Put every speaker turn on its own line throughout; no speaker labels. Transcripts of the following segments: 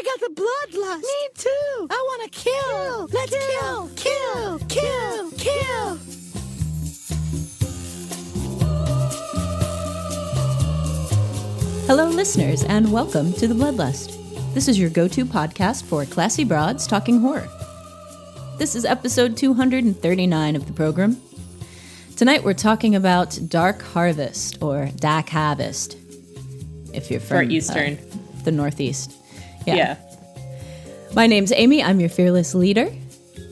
I got the bloodlust.
Me too.
I want to kill. Let's kill.
Hello, listeners, and welcome to The Bloodlust. This is your go-to podcast for classy broads talking horror. This is episode 239 of the program. Tonight we're talking about Dark Harvest, or Dak Harvest, if you're from
Eastern.
The Northeast.
Yeah.
My name's Amy. I'm your fearless leader,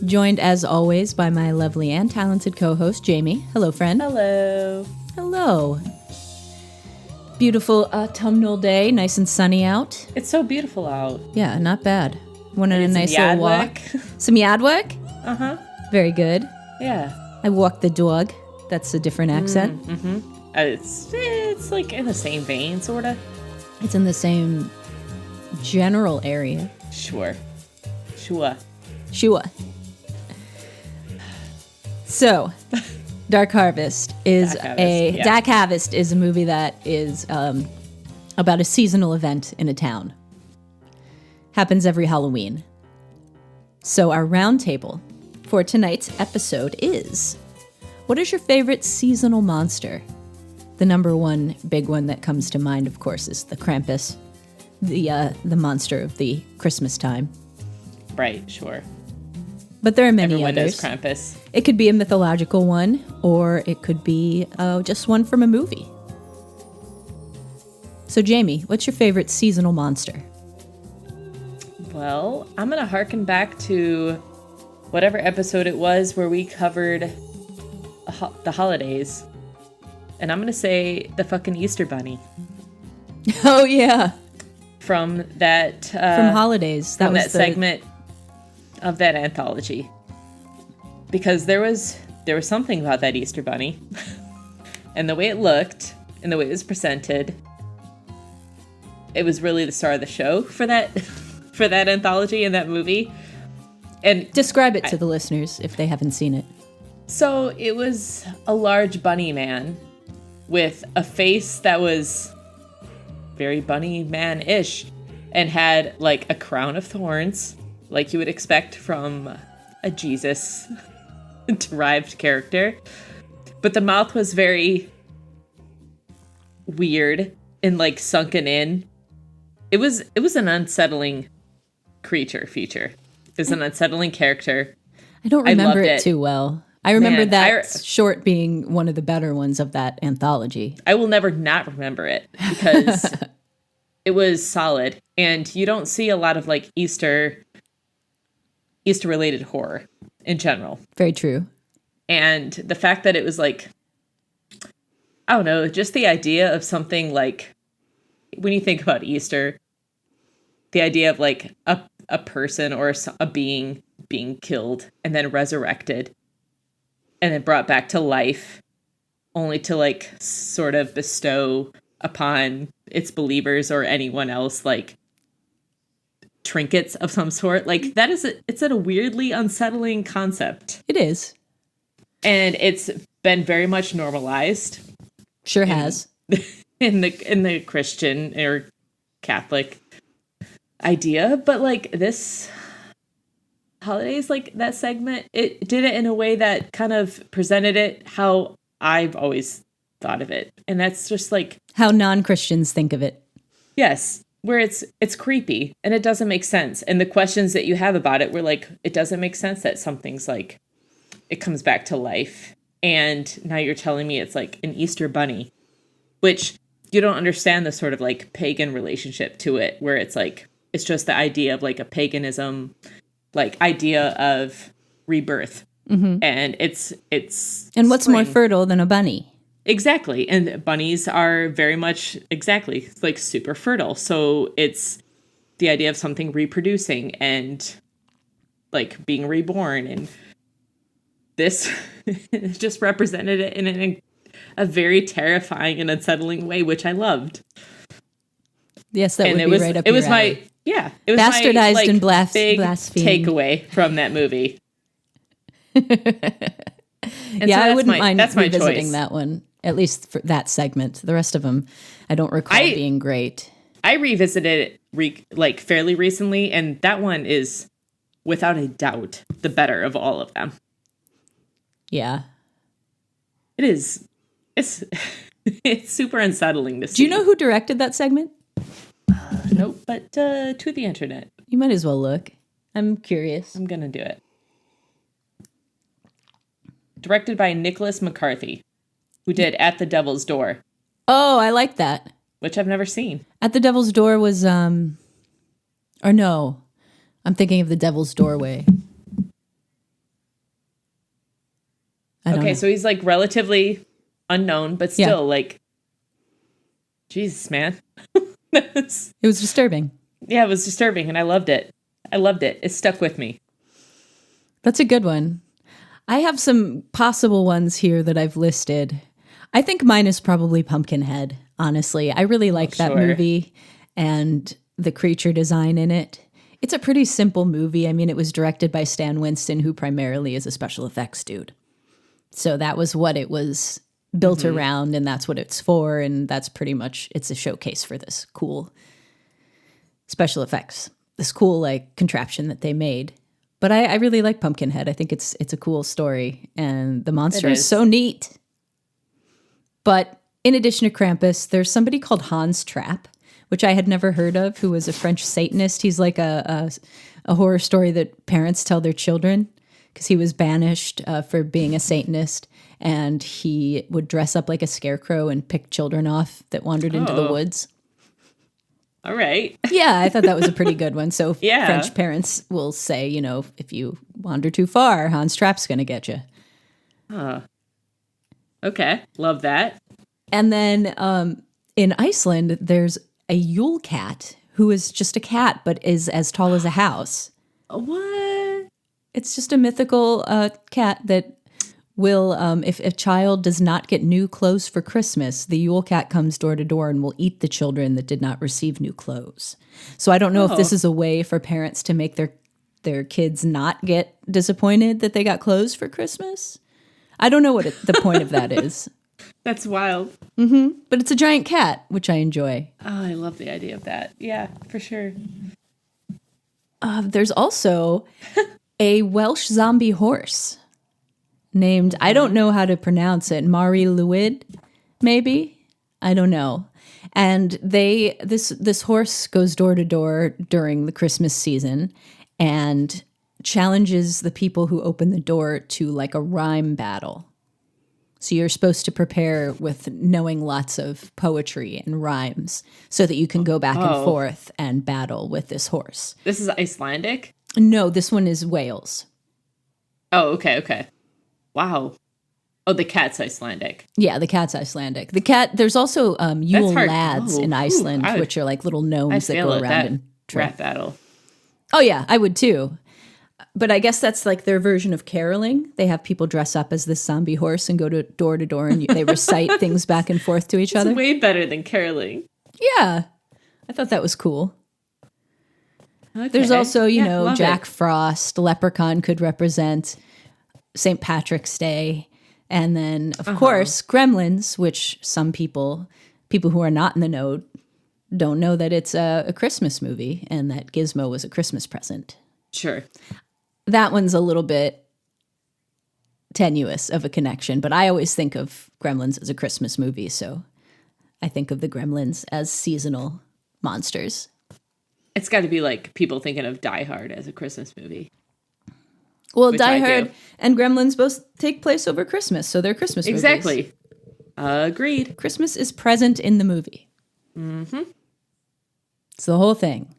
joined as always by my lovely and talented co-host, Jamie. Hello, friend.
Hello.
Hello. Beautiful autumnal day, nice and sunny out.
It's so beautiful out.
Yeah, not bad. Went on a nice
some
little
yard
walk. Some yard work?
Uh-huh.
Very good.
Yeah.
I walked the dog. That's a different accent.
It's like in the same vein, sort of.
It's in the same general area.
Sure.
Shua. So, Dark Harvest is Dak Harvest is a movie that is about a seasonal event in a town. Happens every Halloween. So our roundtable for tonight's episode is, what is your favorite seasonal monster? The number one big one that comes to mind, of course, is the Krampus, the monster of the Christmas time.
Right, sure.
But there are many
Everyone
others.
knows Krampus.
It could be a mythological one, or it could be just one from a movie. So, Jamie, what's your favorite seasonal monster?
Well, I'm going to harken back to whatever episode it was where we covered the holidays. And I'm going to say the fucking Easter Bunny.
Oh, yeah.
From that...
from Holidays.
From that segment of that anthology. Because there was something about that Easter Bunny. And the way it looked, and the way it was presented, it was really the star of the show for that for that anthology and that movie. And
describe it to the listeners if they haven't seen it.
So it was a large bunny man with a face that was very bunny man-ish and had like a crown of thorns, like you would expect from a Jesus derived character. But the mouth was very weird and like sunken in. It was an unsettling feature. It was an unsettling character.
I don't remember it too well. I remember that short being one of the better ones of that anthology.
I will never not remember it because it was solid. And you don't see a lot of like Easter related horror in general.
Very true.
And the fact that it was like, I don't know, just the idea of something like, when you think about Easter, the idea of like a person or a being being killed and then resurrected and then brought back to life only to like sort of bestow upon its believers or anyone else like trinkets of some sort. Like that is it's a weirdly unsettling concept.
It is.
And it's been very much normalized.
Sure has.
In the Christian or Catholic idea, but like this holidays, like that segment, it did it in a way that kind of presented it how I've always thought of it. And that's just like
how non-Christians think of it.
Yes, where it's creepy and it doesn't make sense. And the questions that you have about it were like, it doesn't make sense that something's like, it comes back to life. And now you're telling me it's like an Easter bunny, which you don't understand the sort of like pagan relationship to it, where it's like, it's just the idea of like a paganism, like idea of rebirth. Mm-hmm. And it's
and what's more fertile than a bunny?
Exactly. And bunnies are very much exactly like super fertile. So it's the idea of something reproducing and like being reborn. And this just represented it in a very terrifying and unsettling way, which I loved.
Yes, that would be right up
your alley. It was
bastardized
my, like,
and
big
blasphemed
takeaway from that movie.
Yeah, I wouldn't mind revisiting
choice.
That one, at least for that segment. The rest of them, I don't recall being great.
I revisited it like fairly recently, and that one is without a doubt the better of all of them.
Yeah.
It is. It's it's super unsettling to see.
Do you know who directed that segment?
Nope, but to the internet.
You might as well look. I'm curious.
I'm gonna do it. Directed by Nicholas McCarthy, who did At the Devil's Door.
Oh, I like that.
Which I've never seen.
At the Devil's Door was, or no, I'm thinking of The Devil's Doorway.
Okay, so he's like relatively unknown, but still like, Jesus, man.
It was disturbing.
Yeah, it was disturbing, and I loved it. It stuck with me.
That's a good one. I have some possible ones here that I've listed. I think mine is probably Pumpkinhead, honestly. I really like that movie and the creature design in it. It's a pretty simple movie. I mean, it was directed by Stan Winston, who primarily is a special effects dude. So that was what it was built around, and that's what it's for, and that's pretty much, it's a showcase for this cool special effects, this cool like contraption that they made. But I really like Pumpkinhead. I think it's a cool story, and the monster is so neat. But in addition to Krampus, there's somebody called Hans Trapp, which I had never heard of, who was a French Satanist. He's like a horror story that parents tell their children, because he was banished for being a Satanist, and he would dress up like a scarecrow and pick children off that wandered into the woods.
All right.
Yeah, I thought that was a pretty good one. So French parents will say, you know, if you wander too far, Hans Trapp's going to get you.
Okay, love that.
And then in Iceland, there's a Yule cat who is just a cat, but is as tall as a house.
What?
It's just a mythical cat that will, if a child does not get new clothes for Christmas, the Yule cat comes door to door and will eat the children that did not receive new clothes. So I don't know if this is a way for parents to make their kids not get disappointed that they got clothes for Christmas. I don't know what the point of that is.
That's wild.
But it's a giant cat, which I enjoy.
Oh, I love the idea of that. Yeah, for sure.
There's also a Welsh zombie horse named, I don't know how to pronounce it, Mari Lwyd, maybe? I don't know. And this horse goes door to door during the Christmas season and challenges the people who open the door to like a rhyme battle. So you're supposed to prepare with knowing lots of poetry and rhymes so that you can go back and forth and battle with this horse.
This is Icelandic?
No, this one is Wales.
Oh, okay. Wow. Oh, the cat's Icelandic.
Yeah, the cat's Icelandic. The cat, there's also Yule lads in Iceland, which are like little gnomes that go around and
rap battle.
Oh, yeah, I would too. But I guess that's like their version of caroling. They have people dress up as this zombie horse and go to door and they recite things back and forth to each other.
It's way better than caroling.
Yeah, I thought that was cool. Okay. There's also, you know, Jack Frost. Leprechaun could represent St. Patrick's Day. And then, of course, Gremlins, which some people who are not in the know, don't know that it's a Christmas movie and that Gizmo was a Christmas present.
Sure.
That one's a little bit tenuous of a connection, but I always think of Gremlins as a Christmas movie, so I think of the Gremlins as seasonal monsters.
It's got to be like people thinking of Die Hard as a Christmas movie.
Well, Die Hard and Gremlins both take place over Christmas, so they're Christmas movies.
Exactly. Agreed.
Christmas is present in the movie.
Mm-hmm.
It's the whole thing.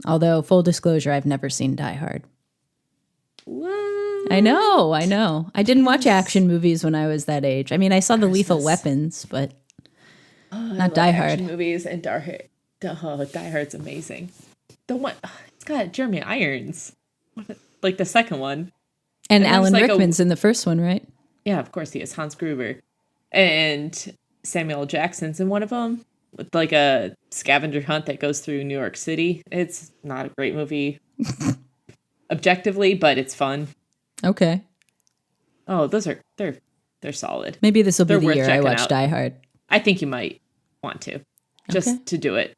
Although, full disclosure, I've never seen Die Hard.
What?
I know. I didn't watch action movies when I was that age. I mean, I saw the Lethal Weapons, but not Die Hard.
Action movies and Die Hard's amazing. The one, it's got Jeremy Irons, like the second one,
and Alan Rickman's in the first one, right?
Yeah, of course he is. Hans Gruber and Samuel L. Jackson's in one of them. With like a scavenger hunt that goes through New York City. It's not a great movie objectively, but it's fun.
Okay.
Oh, they're solid.
Maybe this will be the year I watch Die Hard.
I think you might want to. just to do it.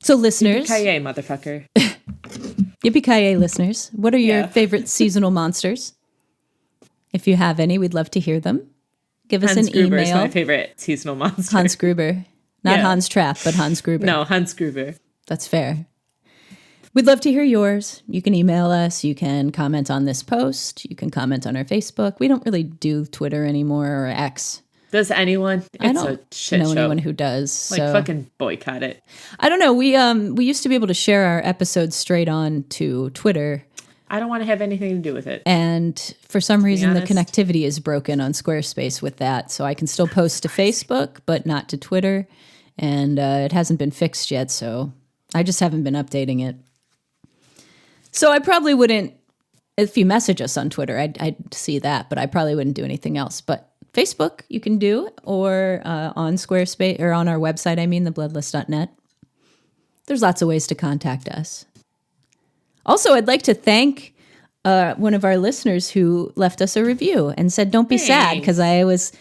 So listeners,
Yippee-ki-yay, motherfucker.
Yippee-ki-yay, listeners. What are your favorite seasonal monsters? If you have any, we'd love to hear them. Give us
Hans
an
Gruber
email.
is my favorite seasonal monster.
Hans Gruber. Not Hans Trapp, but Hans Gruber.
No, Hans Gruber.
That's fair. We'd love to hear yours. You can email us. You can comment on this post. You can comment on our Facebook. We don't really do Twitter anymore or X.
Does anyone?
I
It's
don't
a shit
know
show.
anyone who does.
Like,
so.
fucking boycott it.
I don't know. We used to be able to share our episodes straight on to Twitter.
I don't want to have anything to do with it.
And for some reason, the
honest.
connectivity is broken on Squarespace with that. So I can still post to Facebook, but not to Twitter. And it hasn't been fixed yet, so I just haven't been updating it. So I probably wouldn't, if you message us on Twitter, I'd see that, but I probably wouldn't do anything else. But Facebook, you can do, or on Squarespace, or on our website, thebloodless.net. There's lots of ways to contact us. Also, I'd like to thank one of our listeners who left us a review and said, don't be sad, because I was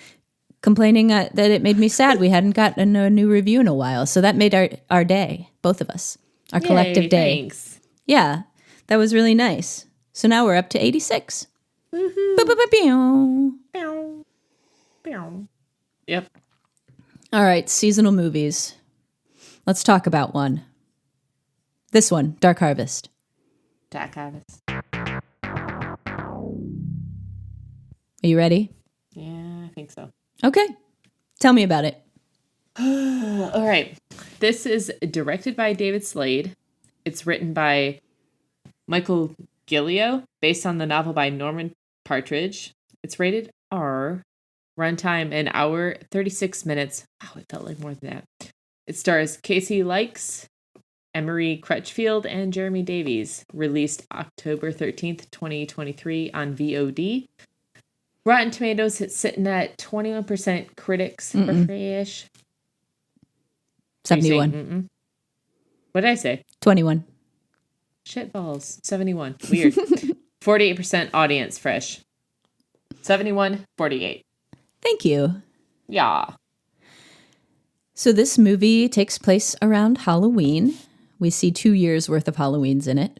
complaining that it made me sad. We hadn't gotten a new review in a while. So that made our day, both of us, our collective day.
Thanks.
Yeah, that was really nice. So now we're up to 86. Woohoo!
Yep.
All right, seasonal movies. Let's talk about one. This one, Dark Harvest.
Jack Harvest.
Are you ready?
Yeah, I think so.
Okay. Tell me about it.
All right. This is directed by David Slade. It's written by Michael Gillio, based on the novel by Norman Partridge. It's rated R. Runtime an hour, 36 minutes. Wow, it felt like more than that. It stars Casey Likes, Emery Crutchfield, and Jeremy Davies. Released October 13th, 2023 on VOD. Rotten Tomatoes, it's sitting at 21% critics for free-ish.
71.
What did I say?
21.
Shit balls. 71. Weird. 48% audience fresh. 71, 48.
Thank you.
Yeah.
So this movie takes place around Halloween. We see 2 years worth of Halloweens in it.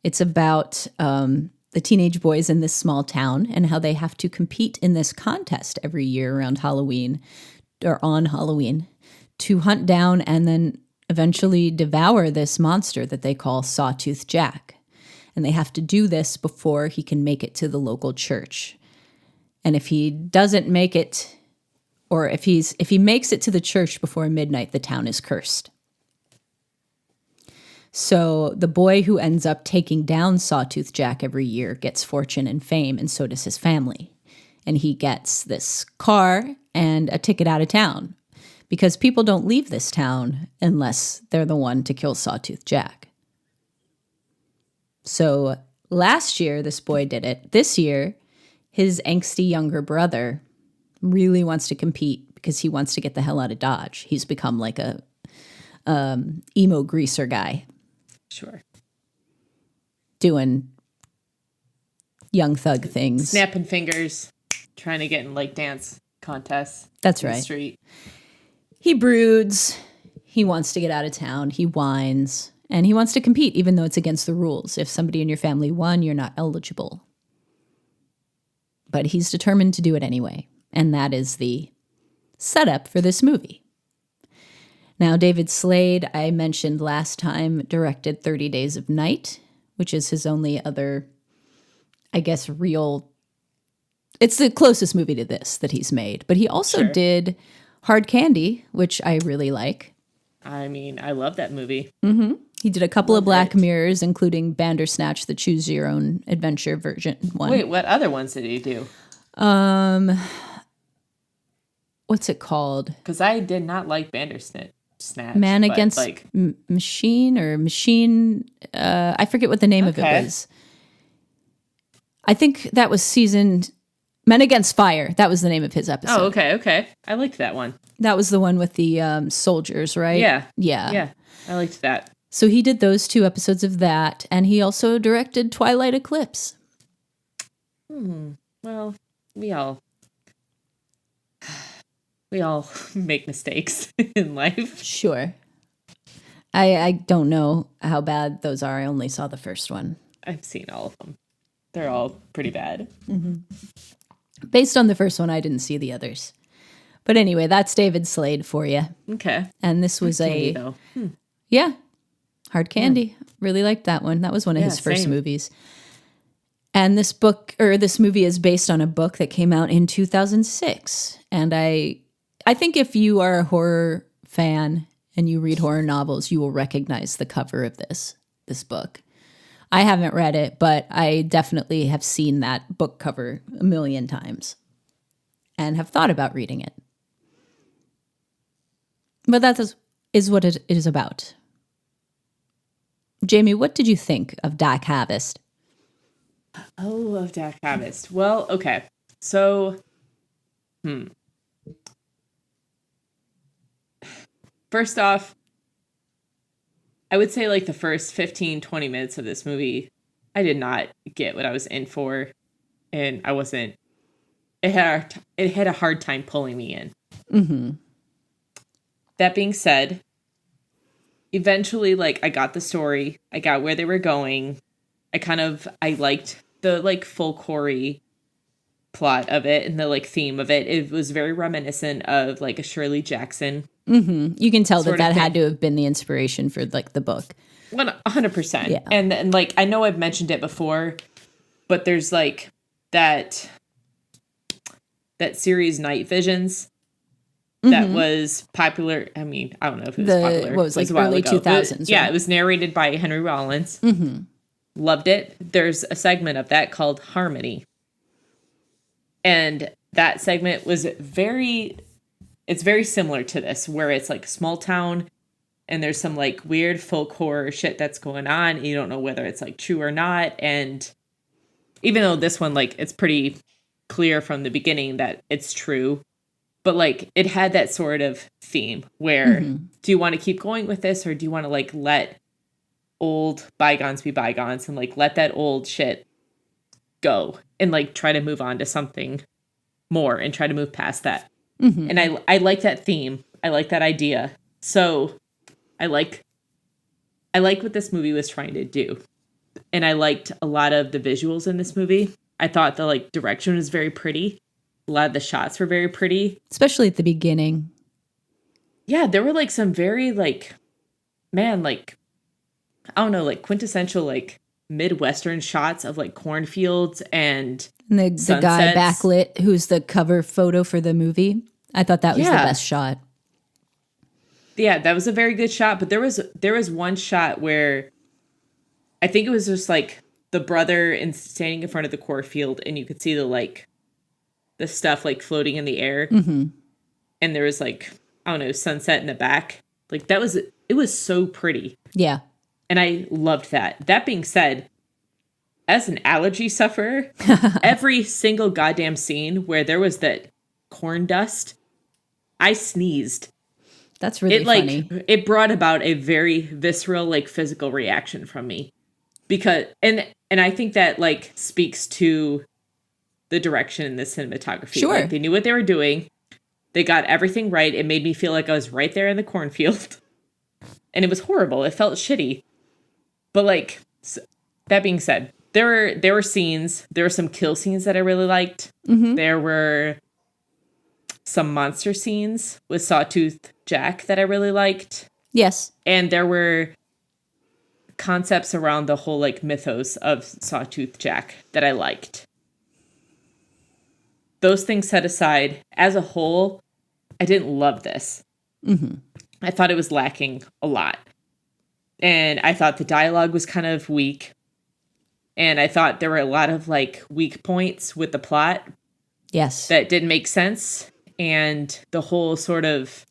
It's about the teenage boys in this small town and how they have to compete in this contest every year around Halloween, or on Halloween, to hunt down and then eventually devour this monster that they call Sawtooth Jack. And they have to do this before he can make it to the local church. And if he doesn't make it, or if he makes it to the church before midnight, the town is cursed. So the boy who ends up taking down Sawtooth Jack every year gets fortune and fame, and so does his family. And he gets this car and a ticket out of town, because people don't leave this town unless they're the one to kill Sawtooth Jack. So last year, this boy did it. This year, his angsty younger brother really wants to compete because he wants to get the hell out of Dodge. He's become like a emo greaser guy.
Sure.
Doing young thug things.
Snapping fingers. Trying to get in like dance contests.
That's
in
right.
The street.
He broods. He wants to get out of town. He whines. And he wants to compete, even though it's against the rules. If somebody in your family won, you're not eligible. But he's determined to do it anyway. And that is the setup for this movie. Now, David Slade, I mentioned last time, directed 30 Days of Night, which is his only other, I guess, real... It's the closest movie to this that he's made. But he also did Hard Candy, which I really like.
I mean, I love that movie.
Mm-hmm. He did a couple of Black Mirrors, including Bandersnatch, the Choose Your Own Adventure version one.
Wait, what other ones did he do?
What's it called?
Because I did not like Bandersnatch.
Man Against Machine or Machine. I forget what the name of it was. I think that was Men Against Fire. That was the name of his episode.
Oh, okay. I liked that one.
That was the one with the soldiers, right?
Yeah. I liked that.
So he did those 2 episodes of that, and he also directed Twilight Eclipse.
Well, we all... We all make mistakes in life.
Sure. I don't know how bad those are. I only saw the first one.
I've seen all of them. They're all pretty bad.
Based on the first one, I didn't see the others. But anyway, that's David Slade for you.
Okay.
And this was
Candy, though.
Yeah, Hard Candy. Really liked that one. That was one of his first
same.
movies. And this movie is based on a book that came out in 2006. And I think if you are a horror fan and you read horror novels, you will recognize the cover of this book. I haven't read it, but I definitely have seen that book cover a million times and have thought about reading it. But that is what it is about. Jamie, what did you think of Dak Harvest?
Oh, of Dak Harvest. Well, okay. So, first off, I would say like the first 15, 20 minutes of this movie, I did not get what I was in for. And I wasn't, it had a hard time pulling me in.
Mm-hmm.
That being said, eventually, like, I got the story. I got where they were going. I liked the, like, folk horror plot of it and the, like, theme of it. It was very reminiscent of, like, a Shirley Jackson.
Mm-hmm. You can tell
Sort
that
of
had
thing.
to have been the inspiration for, like, the book.
100%.
Yeah.
And, like, I know I've mentioned it before, but there's, like, that series Night Visions that was popular. I mean, I don't know if it was popular.
What was
It
like
a while
early
ago.
2000s?
Yeah,
right?
it was narrated by Henry Rollins. Loved it. There's a segment of that called Harmony. And that segment was it's very similar to this, where it's like small town and there's some like weird folk horror shit that's going on. And you don't know whether it's like true or not. And even though this one, like, it's pretty clear from the beginning that it's true, but like it had that sort of theme where do you want to keep going with this, or do you want to like let old bygones be bygones and like let that old shit go and like try to move on to something more and try to move past that. And I like that theme. I like that idea. So I like what this movie was trying to do. And I liked a lot of the visuals in this movie. I thought the like direction was very pretty. A lot of the shots were very pretty.
Especially at the beginning.
Yeah, there were like some very like, man, like, I don't know, like quintessential like Midwestern shots of like cornfields and
And the guy backlit, who's the cover photo for the movie. I thought that was the best shot.
Yeah, that was a very good shot. But there was one shot where I think it was just like the brother standing in front of the cornfield, and you could see the stuff like floating in the air. And there was like, I don't know, sunset in the back. Like it was so pretty.
Yeah.
And I loved that. That being said, as an allergy sufferer, every single goddamn scene where there was that corn dust, I sneezed.
That's really funny.
It brought about a very visceral, like, physical reaction from me. Because, and I think that, like, speaks to the direction in the cinematography.
Sure.
Like, they knew what they were doing. They got everything right. It made me feel like I was right there in the cornfield. And it was horrible. It felt shitty. But, like, that being said, there were scenes. There were some kill scenes that I really liked. There were some monster scenes with Sawtooth Jack that I really liked.
Yes.
And there were concepts around the whole, like, mythos of Sawtooth Jack that I liked. Those things set aside, as a whole, I didn't love this. I thought it was lacking a lot. And I thought the dialogue was kind of weak. And I thought there were a lot of, like, weak points with the plot.
Yes.
That didn't make sense. And the whole sort of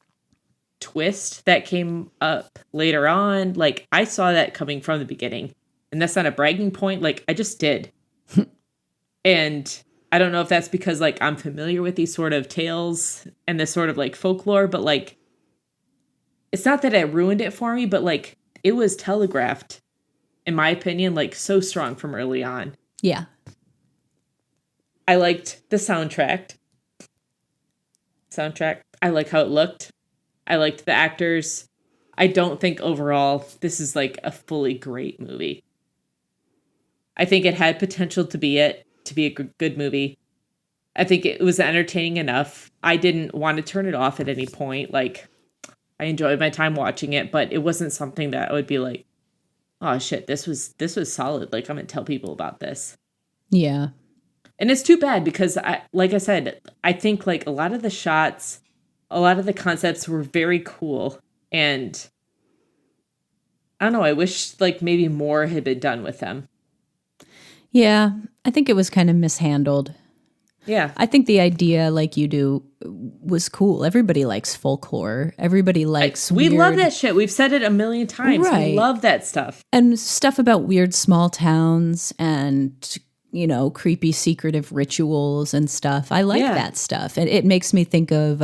twist that came up later on, like, I saw that coming from the beginning. And that's not a bragging point. Like, I just did. And I don't know if that's because, like, I'm familiar with these sort of tales and this sort of, like, folklore. But, like, it's not that it ruined it for me. But, like, it was telegraphed, in my opinion, like, so strong from early on.
Yeah.
I liked the soundtrack. I like how it looked. I liked the actors. I don't think overall this is like a fully great movie. I think it had potential to be a good movie. I think it was entertaining enough. I didn't want to turn it off at any point. Like, I enjoyed my time watching it, but it wasn't something that I would be like, oh shit, this was solid. Like, I'm gonna tell people about this.
Yeah.
And it's too bad because like I said, I think like a lot of the shots, a lot of the concepts were very cool. And I don't know, I wish like maybe more had been done with them.
Yeah, I think it was kind of mishandled.
Yeah.
I think the idea, like you do, was cool. Everybody likes folk horror. Everybody likes
we
weird,
love that shit. We've said it a million times.
Right.
We love that stuff.
And stuff about weird small towns and, you know, creepy secretive rituals and stuff. I like that stuff. And it makes me think of,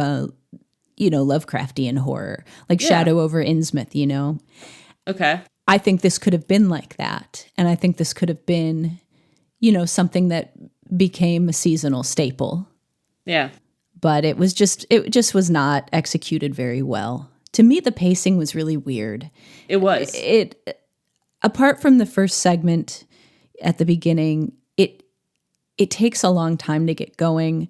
you know, Lovecraftian horror, like Shadow over Innsmouth, you know.
Okay.
I think this could have been like that. And I think this could have been, you know, something that became a seasonal staple.
Yeah.
But it just was not executed very well. To me, the pacing was really weird.
It was.
It apart from the first segment at the beginning, it takes a long time to get going.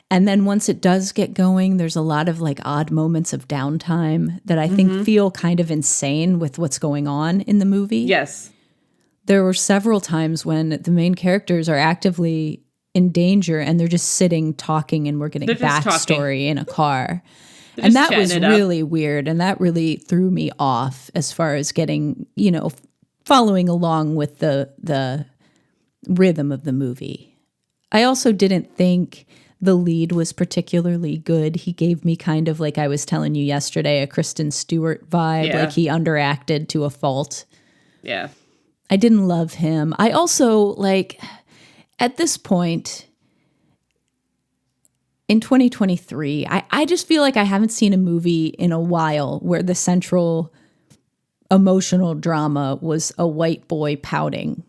And then once it does get going, there's a lot of like odd moments of downtime that I think feel kind of insane with what's going on in the movie.
Yes.
There were several times when the main characters are actively in danger and they're just sitting talking and we're getting backstory in a car. And that was really weird. And that really threw me off as far as getting, you know, following along with the rhythm of the movie. I also didn't think the lead was particularly good. He gave me kind of, like I was telling you yesterday, a Kristen Stewart vibe.
Yeah.
Like he underacted to a fault.
Yeah.
I didn't love him. I also, like, at this point in 2023, I just feel like I haven't seen a movie in a while where the central emotional drama was a white boy pouting.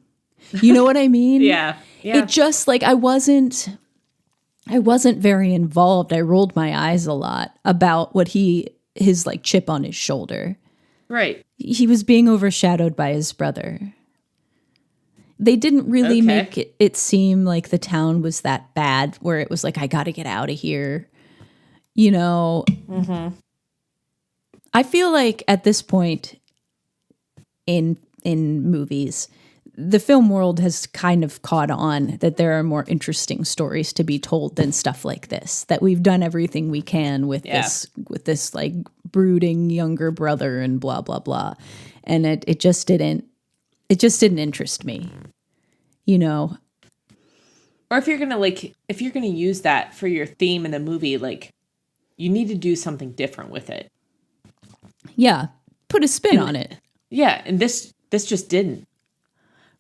You know what I mean?
Yeah.
It just, like, I wasn't very involved. I rolled my eyes a lot about what his like chip on his shoulder.
Right.
He was being overshadowed by his brother. They didn't really make it seem like the town was that bad, where it was like, I got to get out of here. You know, I feel like at this point in movies, the film world has kind of caught on that there are more interesting stories to be told than stuff like this, that we've done everything we can with this like brooding younger brother and blah, blah, blah. And it just didn't interest me, you know?
Or if you're going to use that for your theme in the movie, like you need to do something different with it.
Yeah. Put a spin on it.
Yeah. And this just didn't.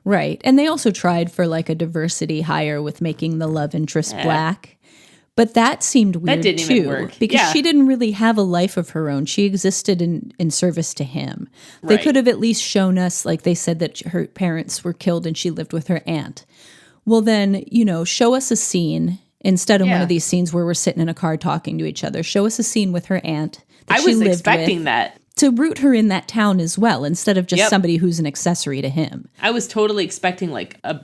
Right. And they also tried for like a diversity hire with making the love interest black. But that seemed weird
that didn't even work.
Because she didn't really have a life of her own. She existed in service to him. They
Right.
could have at least shown us, like they said, that her parents were killed and she lived with her aunt. Well, then, you know, show us a scene instead of one of these scenes where we're sitting in a car talking to each other. Show us a scene with her aunt that
I
she
was
lived
expecting
with,
that.
to root her in that town as well, instead of just somebody who's an accessory to him.
I was totally expecting like a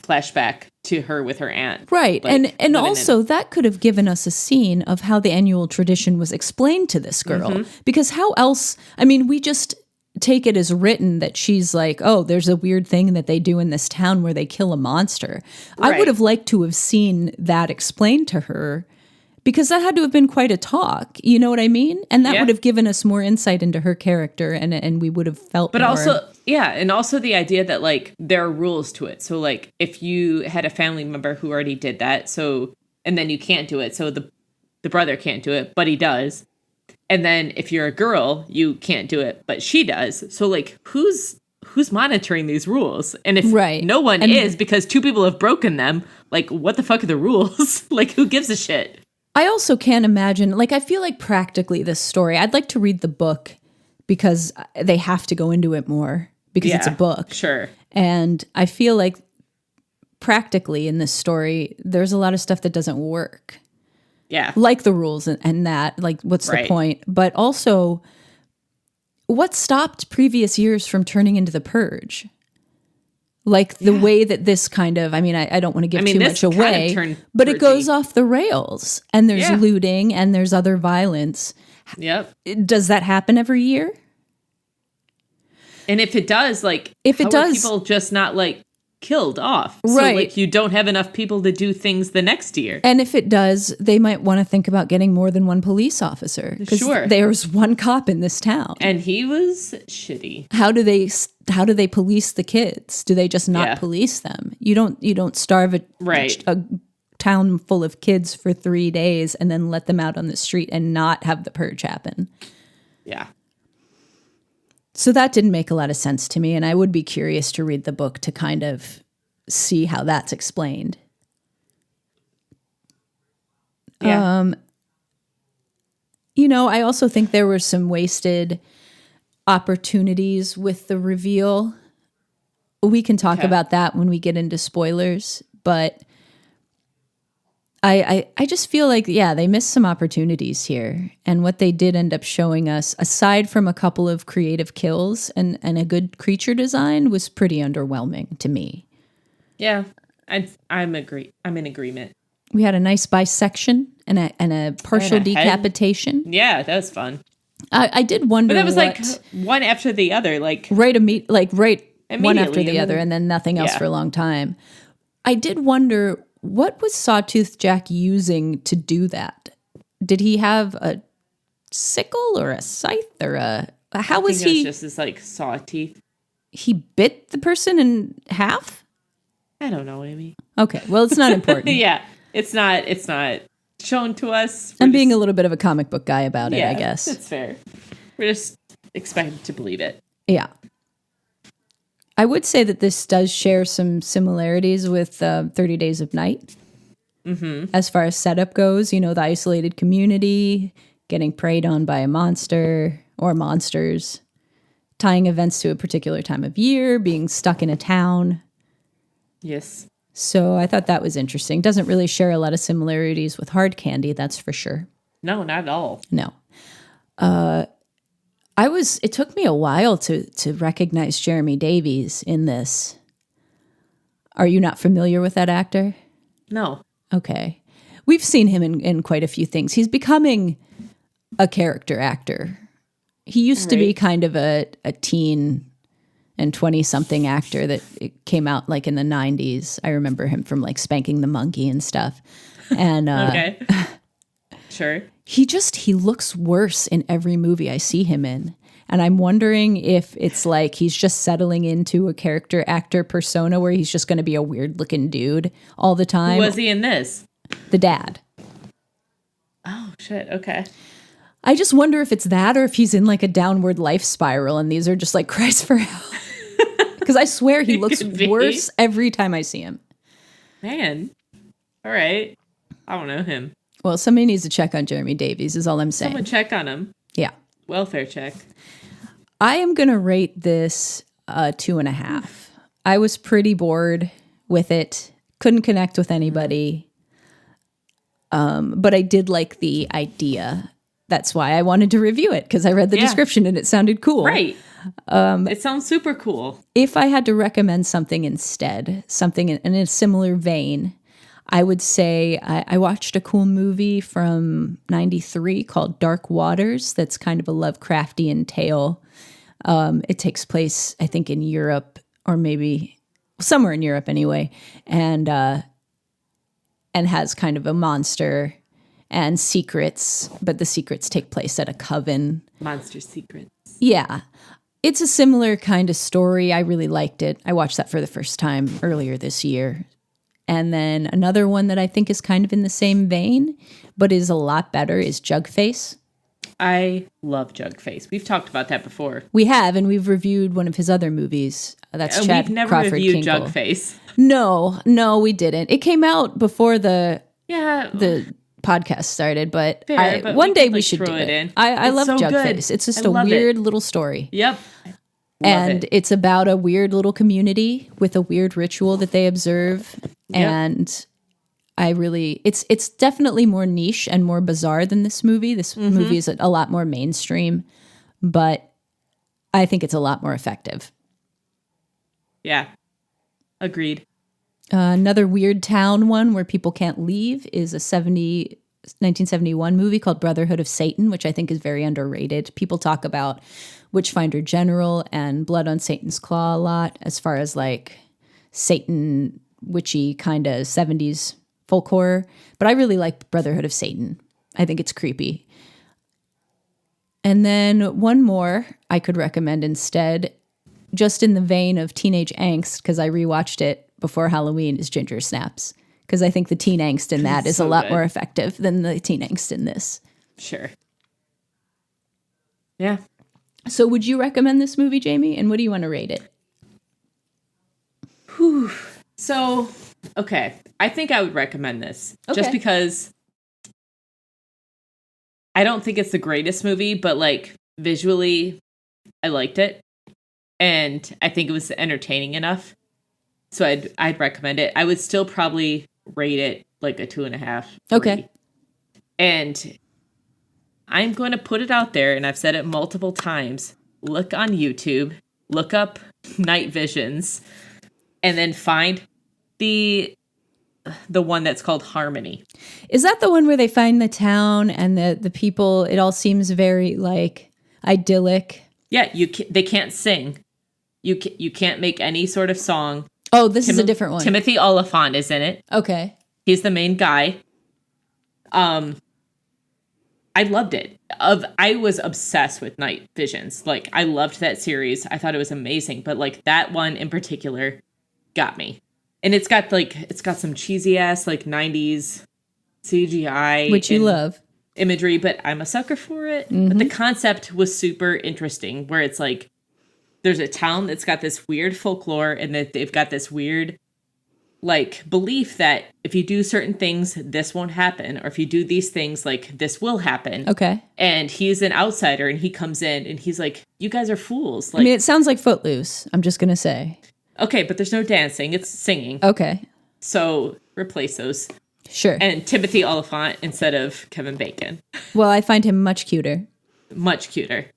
flashback to her with her aunt.
Right.
Like,
and also that could have given us a scene of how the annual tradition was explained to this girl. Because how else, I mean, we just take it as written that she's like, oh, there's a weird thing that they do in this town where they kill a monster.
Right.
I would have liked to have seen that explained to her, because that had to have been quite a talk. You know what I mean? And that would have given us more insight into her character, and we would have felt
But
more.
also, and also the idea that like there are rules to it. So like if you had a family member who already did that, and then you can't do it, so the brother can't do it, but he does. And then if you're a girl, you can't do it, but she does. So like who's monitoring these rules? And if no one is, because two people have broken them, like what the fuck are the rules? Like who gives a shit?
I also can't imagine, like, I feel like practically this story, I'd like to read the book because they have to go into it more because it's a book.
Sure.
And I feel like practically in this story, there's a lot of stuff that doesn't work.
Yeah.
like the rules and that, like, what's the point? But also, what stopped previous years from turning into The Purge? Like the way that this kind of, I mean, I don't want to give too much away, but it goes off the rails, and there's looting and there's other violence.
Yep.
Does that happen every year?
And if it does, like,
if it does,
are people just not like killed off?
Right.
So like you don't have enough people to do things the next year.
And if it does, they might want to think about getting more than one police officer. Because there's one cop in this town.
And he was shitty.
How do they police the kids? Do they just not police them? You don't starve a town full of kids for 3 days and then let them out on the street and not have the purge happen.
Yeah.
So that didn't make a lot of sense to me, and I would be curious to read the book to kind of see how that's explained.
Yeah.
I also think there were some wasted opportunities with the reveal. We can talk about that when we get into spoilers, but I just feel like, they missed some opportunities here. And what they did end up showing us, aside from a couple of creative kills and a good creature design, was pretty underwhelming to me.
Yeah, I'm in agreement.
We had a nice bisection and a partial decapitation.
Yeah, that was fun.
I did wonder,
but that was like one after the other, like
right one after the other, and then nothing else for a long time. I did wonder, what was Sawtooth Jack using to do that? Did he have a sickle or a scythe or how was he?
It was just his like saw teeth.
He bit the person in half?
I don't know, Amy.
Okay, well, it's not important.
Yeah, it's not shown to us.
I'm being a little bit of a comic book guy about it, I guess.
That's fair. We're just expected to believe it.
Yeah. I would say that this does share some similarities with 30 Days of Night. Mm-hmm. As far as setup goes, the isolated community, getting preyed on by a monster or monsters, tying events to a particular time of year, being stuck in a town.
Yes.
So I thought that was interesting. Doesn't really share a lot of similarities with Hard Candy, that's for sure.
No, not at all.
No. It took me a while to recognize Jeremy Davies in this. Are you not familiar with that actor?
No.
Okay. We've seen him in quite a few things. He's becoming a character actor. He used to be kind of a teen and 20-something actor that came out like in the 90s. I remember him from like Spanking the Monkey and stuff. And
okay. Sure.
He looks worse in every movie I see him in. And I'm wondering if it's like he's just settling into a character actor persona where he's just going to be a weird looking dude all the time.
Who was he in this?
The dad.
Oh, shit. Okay.
I just wonder if it's that or if he's in like a downward life spiral and these are just like cries for help. Because I swear he looks worse every time I see him.
Man. All right. I don't know him.
Well, somebody needs to check on Jeremy Davies is all I'm saying.
Someone check on him.
Yeah.
Welfare check.
I am going to rate this 2.5. I was pretty bored with it. Couldn't connect with anybody. But I did like the idea. That's why I wanted to review it, because I read the description and it sounded cool.
Right. It sounds super cool.
If I had to recommend something instead, something in a similar vein, I would say I watched a cool movie from 93 called Dark Waters that's kind of a Lovecraftian tale. It takes place, I think, in Europe, or maybe somewhere in Europe anyway, and has kind of a monster and secrets, but the secrets take place at a coven.
Monster secrets.
Yeah. It's a similar kind of story. I really liked it. I watched that for the first time earlier this year. And then another one that I think is kind of in the same vein, but is a lot better, is Jugface.
I love Jugface. We've talked about that before.
We have, and we've reviewed one of his other movies. That's Chad
We've never
Crawford
reviewed
Kinkle.
Jugface.
No, we didn't. It came out before the podcast started, but,
but
one day
could,
we should do
it. In.
I love
so
Jugface.
Good.
It's just a weird little story.
Yep.
It's about a weird little community with a weird ritual that they observe. Yep. And it's definitely more niche and more bizarre than this movie. This movie is a lot more mainstream, but I think it's a lot more effective.
Yeah. Agreed.
Another weird town one where people can't leave is a 1971 movie called Brotherhood of Satan, which I think is very underrated. People talk about Witchfinder General and Blood on Satan's Claw a lot as far as like Satan, witchy kind of 70s folk horror. But I really like Brotherhood of Satan. I think it's creepy. And then one more I could recommend instead, just in the vein of teenage angst, because I rewatched it before Halloween, is Ginger Snaps. Because I think the teen angst in that is a lot more effective than the teen angst in this.
Sure. Yeah.
So would you recommend this movie, Jamie? And what do you want to rate it?
Whew. So, okay. I think I would recommend this.
Okay.
Just because I don't think it's the greatest movie, but like visually, I liked it. And I think it was entertaining enough. So I'd recommend it. I would still probably rate it like a 2.5. 3.
Okay.
And I'm going to put it out there, and I've said it multiple times. Look on YouTube, look up Night Visions, and then find the one that's called Harmony.
Is that the one where they find the town and the people? It all seems very like idyllic.
Yeah, they can't sing. You can't make any sort of song.
Oh, this is a different one.
Timothy Oliphant is in it.
Okay.
He's the main guy. I loved it. I was obsessed with Night Visions. Like, I loved that series. I thought it was amazing. But like that one in particular got me. And it's got some cheesy ass like 90s CGI,
which you love,
imagery, but I'm a sucker for it. But the concept was super interesting, where it's like there's a town that's got this weird folklore, and that they've got this weird like belief that if you do certain things, this won't happen, or if you do these things, like this will happen.
Okay.
And he's an outsider, and he comes in, and he's like, "You guys are fools." Like,
I mean, it sounds like Footloose. I'm just gonna say.
Okay, but there's no dancing; it's singing.
Okay.
So replace those.
Sure.
And Timothy Oliphant instead of Kevin Bacon.
Well, I find him much cuter.
Much cuter.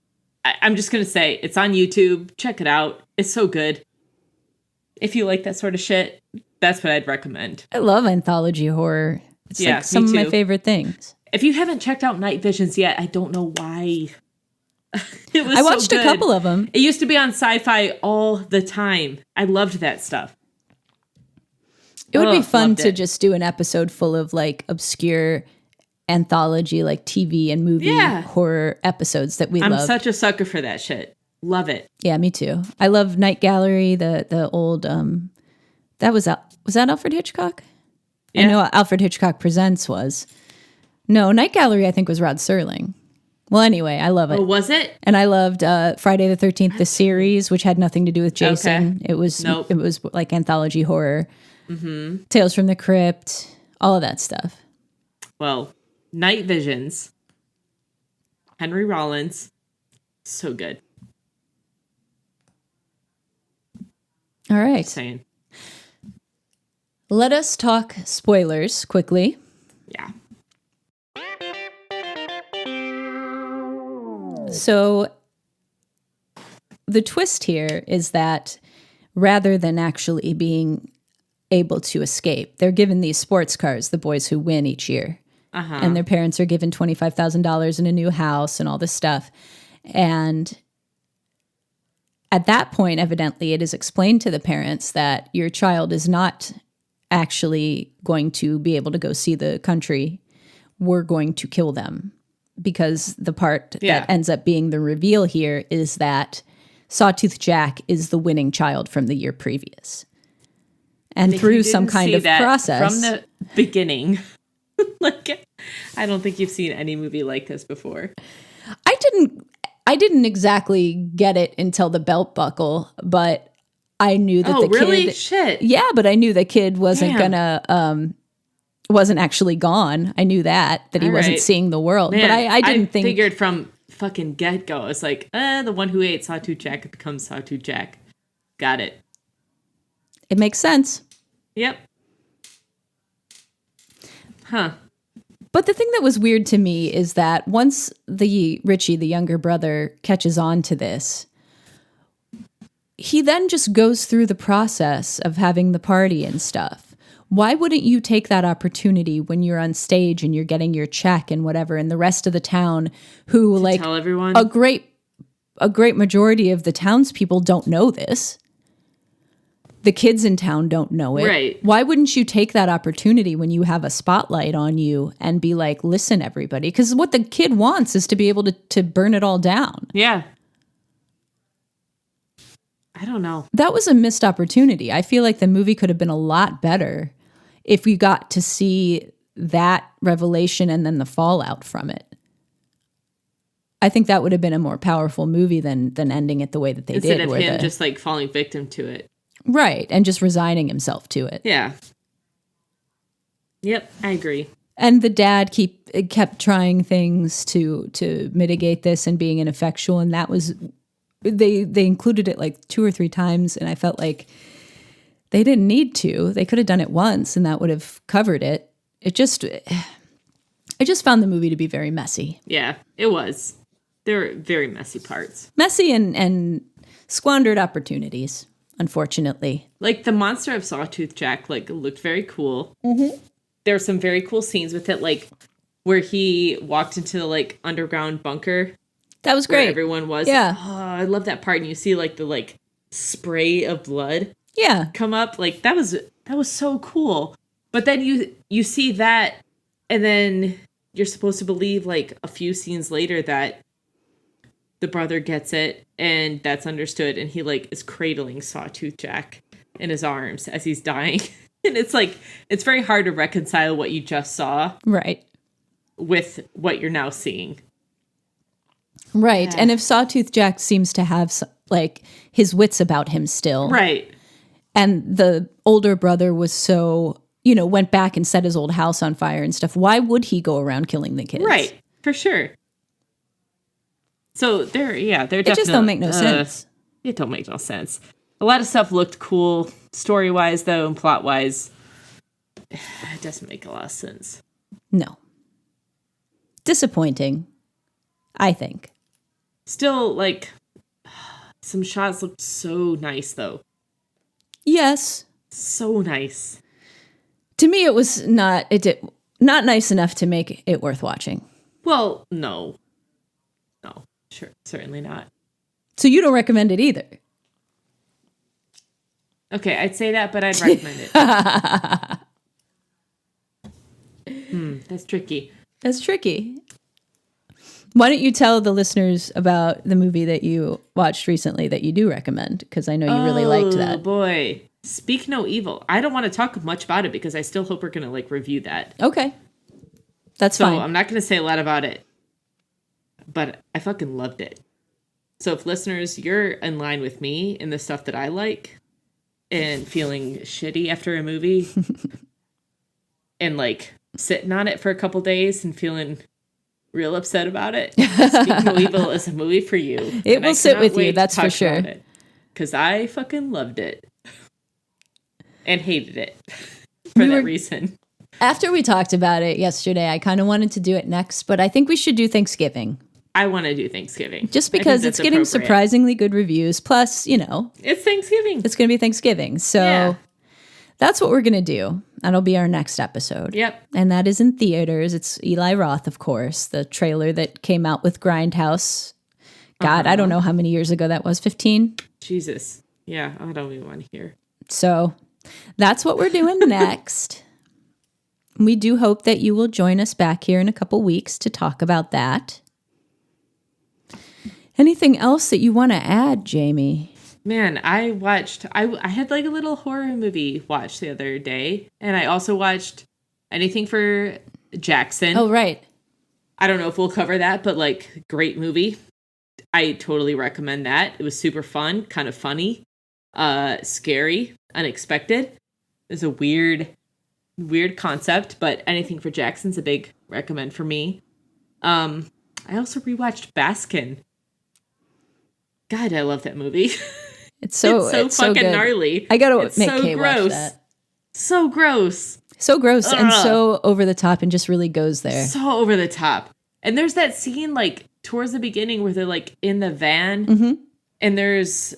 I'm just going to say, it's on YouTube. Check it out. It's so good. If you like that sort of shit, that's what I'd recommend.
I love anthology horror. It's like some of my favorite things.
If you haven't checked out Night Visions yet, I don't know why.
I watched a couple of them.
It used to be on Sci-Fi all the time. I loved that stuff.
It would be fun to just do an episode full of like obscure anthology, like TV and movie horror episodes that we love.
I'm such a sucker for that shit. Love it.
Yeah, me too. I love Night Gallery, the old that was that Alfred Hitchcock? Yeah. I know Alfred Hitchcock Presents was. No, Night Gallery I think was Rod Serling. Well, anyway, I love it.
Oh, was it?
And I loved Friday the 13th, the series, which had nothing to do with Jason.
Okay.
It was like anthology horror. Mm-hmm. Tales from the Crypt, all of that stuff.
Well, Night Visions, Henry Rollins, so good.
All right.
Just saying.
Let us talk spoilers quickly.
Yeah.
So the twist here is that rather than actually being able to escape, they're given these sports cars, the boys who win each year. Uh-huh. And their parents are given $25,000 in a new house and all this stuff. And at that point, evidently, it is explained to the parents that your child is not actually going to be able to go see the country. We're going to kill them. Because the part that ends up being the reveal here is that Sawtooth Jack is the winning child from the year previous. And through some kind of process.
From the beginning. Like, I don't think you've seen any movie like this before.
I didn't exactly get it until the belt buckle, but I knew that
kid. Shit.
Yeah, but I knew the kid wasn't wasn't actually gone. I knew that he wasn't seeing the world. Man, but I didn't think.
Figured from fucking get-go. It's like, the one who ate Sawtooth Jack becomes Sawtooth Jack. Got it.
It makes sense.
Yep. Huh.
But the thing that was weird to me is that once Richie, the younger brother, catches on to this, he then just goes through the process of having the party and stuff. Why wouldn't you take that opportunity when you're on stage and you're getting your check and whatever, and the rest of the town who like
tell everyone?
A great majority of the townspeople don't know this. The kids in town don't know it.
Right.
Why wouldn't you take that opportunity when you have a spotlight on you and be like, listen, everybody? Because what the kid wants is to be able to burn it all down.
Yeah. I don't know.
That was a missed opportunity. I feel like the movie could have been a lot better if we got to see that revelation and then the fallout from it. I think that would have been a more powerful movie than ending it the way that they did.
Instead of him just like falling victim to it.
Right, and just resigning himself to it.
Yeah. Yep, I agree.
And the dad kept trying things to mitigate this and being ineffectual, and that was they included it like 2 or 3 times, and I felt like they didn't need to. They could have done it once, and that would have covered it. I just found the movie to be very messy.
Yeah, it was. There were very messy parts.
Messy and squandered opportunities. Unfortunately.
Like the monster of Sawtooth Jack, like looked very cool. Mm-hmm. There were some very cool scenes with it, like where he walked into the like underground bunker.
That was great.
Where everyone was.
Yeah.
Oh, I love that part. And you see like the like spray of blood.
Yeah.
Come up. Like that was so cool. But then you see that, and then you're supposed to believe like a few scenes later that the brother gets it, and that's understood, and he like is cradling Sawtooth Jack in his arms as he's dying. And it's like, it's very hard to reconcile what you just saw.
Right.
With what you're now seeing.
Right. Yeah. And if Sawtooth Jack seems to have like his wits about him still.
Right.
And the older brother was so, went back and set his old house on fire and stuff. Why would he go around killing the kids?
Right. For sure. So they're definitely...
It just don't make no sense.
It don't make no sense. A lot of stuff looked cool, story-wise, though, and plot-wise. It doesn't make a lot of sense.
No. Disappointing, I think.
Still, like, some shots looked so nice, though.
Yes.
So nice.
To me, it was not nice enough to make it worth watching.
Well, no. No, sure, certainly not.
So you don't recommend it either?
Okay, I'd say that, but I'd recommend it. That's tricky.
That's tricky. Why don't you tell the listeners about the movie that you watched recently that you do recommend? Because I know you really liked that.
Oh, boy. Speak No Evil. I don't want to talk much about it because I still hope we're going to, like, review that.
Okay. That's fine.
So I'm not going to say a lot about it. But I fucking loved it. So if listeners, you're in line with me in the stuff that I like and feeling shitty after a movie and like sitting on it for a couple days and feeling real upset about it, Speak No Evil is a movie for you.
It will sit with you, that's for sure.
Because I fucking loved it and hated it for that reason.
After we talked about it yesterday, I kind of wanted to do it next, but I think we should do Thanksgiving.
I want to do Thanksgiving.
Just because it's getting surprisingly good reviews. Plus,
it's Thanksgiving.
It's going to be Thanksgiving. So that's what we're going to do. That'll be our next episode.
Yep.
And that is in theaters. It's Eli Roth, of course, the trailer that came out with Grindhouse. God, I don't know how many years ago that was. 15?
Jesus. Yeah, I don't even want to hear.
So that's what we're doing next. We do hope that you will join us back here in a couple weeks to talk about that. Anything else that you want to add, Jamie?
Man, I had like a little horror movie watch the other day. And I also watched Anything for Jackson.
Oh, right.
I don't know if we'll cover that, but like, great movie. I totally recommend that. It was super fun, kind of funny, scary, unexpected. It's a weird concept, but Anything for Jackson's a big recommend for me. I also rewatched Baskin. God, I love that movie.
It's so
fucking
good.
gnarly.
I gotta
it's
make
so
Kay
gross.
watch that.
So gross.
So gross and so over the top and just really goes there.
So over the top. And there's that scene like towards the beginning where they're like in the van and there's,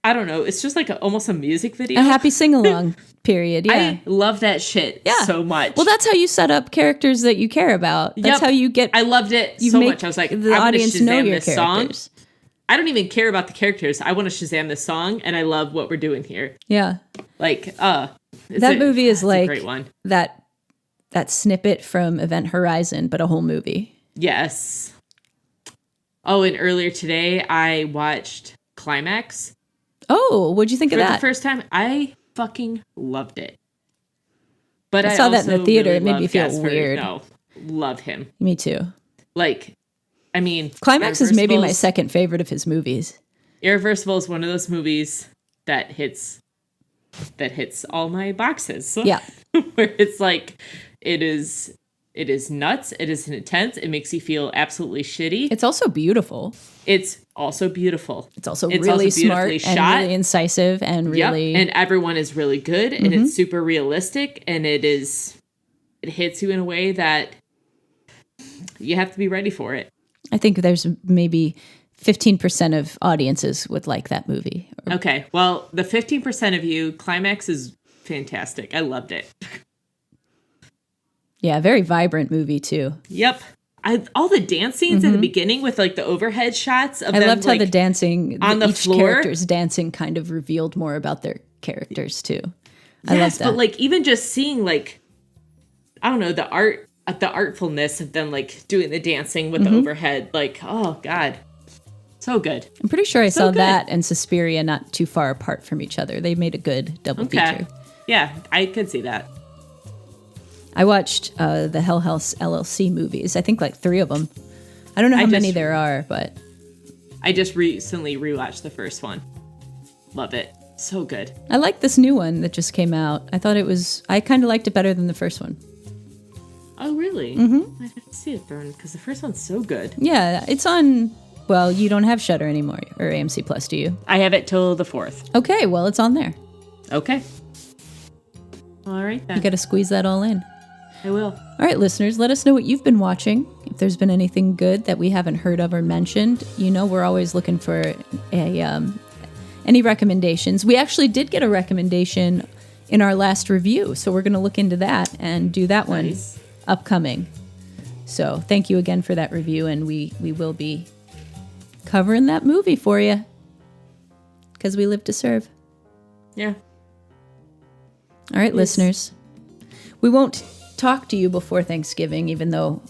I don't know, it's just like almost a music video.
A happy sing-along period, yeah.
I love that shit so much.
Well, that's how you set up characters that you care about. That's how you get...
I loved it so much. I was like,
the audience know your characters.
Song. I don't even care about the characters. I want to Shazam this song, and I love what we're doing here.
Yeah.
Like,
that movie is like
a great one.
that snippet from Event Horizon, but a whole movie.
Yes. Oh, and earlier today, I watched Climax.
Oh, what'd you think of that?
For the first time, I fucking loved it. But
I saw that in the theater.
Really
it made me feel
Gasper.
weird.
No, love him.
Me too.
Like, I mean,
Climax is maybe my second favorite of his movies.
Irreversible is one of those movies that hits all my boxes.
Yeah.
Where it's like, it is nuts. It is intense. It makes you feel absolutely shitty.
It's also beautiful.
It's also beautiful.
It's also really smart and really incisive and really...
Yep. And everyone is really good and it's super realistic and it hits you in a way that you have to be ready for it.
I think there's maybe 15% of audiences would like that movie.
Okay. Well, the 15% of you, Climax is fantastic. I loved it.
Yeah, very vibrant movie too.
Yep. All the dance scenes in the beginning with like the overhead shots of them.
I loved how
like,
the dancing
on the
each
floor.
character's dancing kind of revealed more about their characters too. I love that.
But like even just seeing like, I don't know, the artfulness of them like doing the dancing with the overhead, like, oh God. So good.
I'm pretty sure I saw that and Suspiria not too far apart from each other. They made a good double feature.
Yeah, I could see that.
I watched the Hell House LLC movies. I think like 3 of them. I don't know how many there are, but...
I just recently rewatched the first one. Love it. So good.
I like this new one that just came out. I kind of liked it better than the first one.
Oh, really? Mm-hmm. I didn't see it, Burn, because the first one's so good.
Yeah, it's on... Well, you don't have Shudder anymore, or AMC Plus, do you?
I have it till the 4th.
Okay, well, it's on there.
Okay. All right, then.
You got to squeeze that all in.
I will.
All right, listeners, let us know what you've been watching. If there's been anything good that we haven't heard of or mentioned, we're always looking for any recommendations. We actually did get a recommendation in our last review, so we're going to look into that and do that one upcoming. So thank you again for that review, and we will be covering that movie for you because we live to serve.
Yeah.
All right, listeners. We won't talk to you before Thanksgiving, even though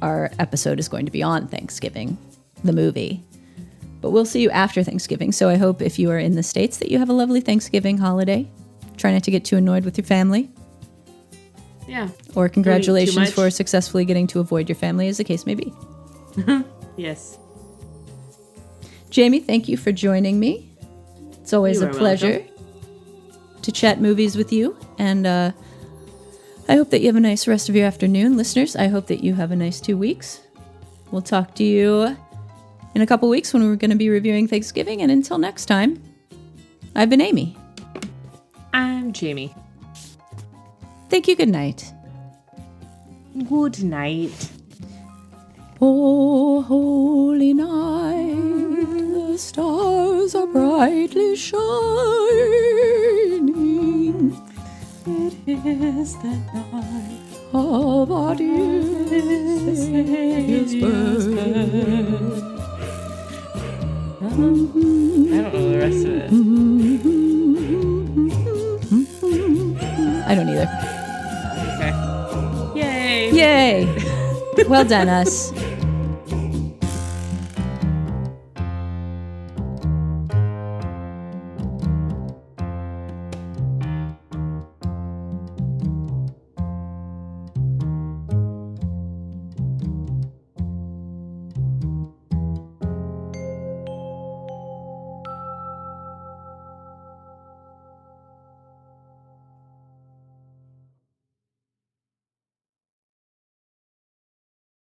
our episode is going to be on Thanksgiving, the movie. But we'll see you after Thanksgiving. So I hope if you are in the States that you have a lovely Thanksgiving holiday. Try not to get too annoyed with your family.
Yeah.
Or congratulations for successfully getting to avoid your family, as the case may be.
Yes.
Jamie, thank you for joining me. It's always a pleasure to chat movies with you. And I hope that you have a nice rest of your afternoon. Listeners, I hope that you have a nice 2 weeks. We'll talk to you in a couple weeks when we're going to be reviewing Thanksgiving. And until next time, I've been Amy.
I'm Jamie.
Thank you. Good night.
Good night.
Oh, holy night, the stars are brightly shining.
It is the night
of our dear Savior's birth.
I don't know the rest of it.
I don't either.
Okay. Yay!
Yay! Well done, us.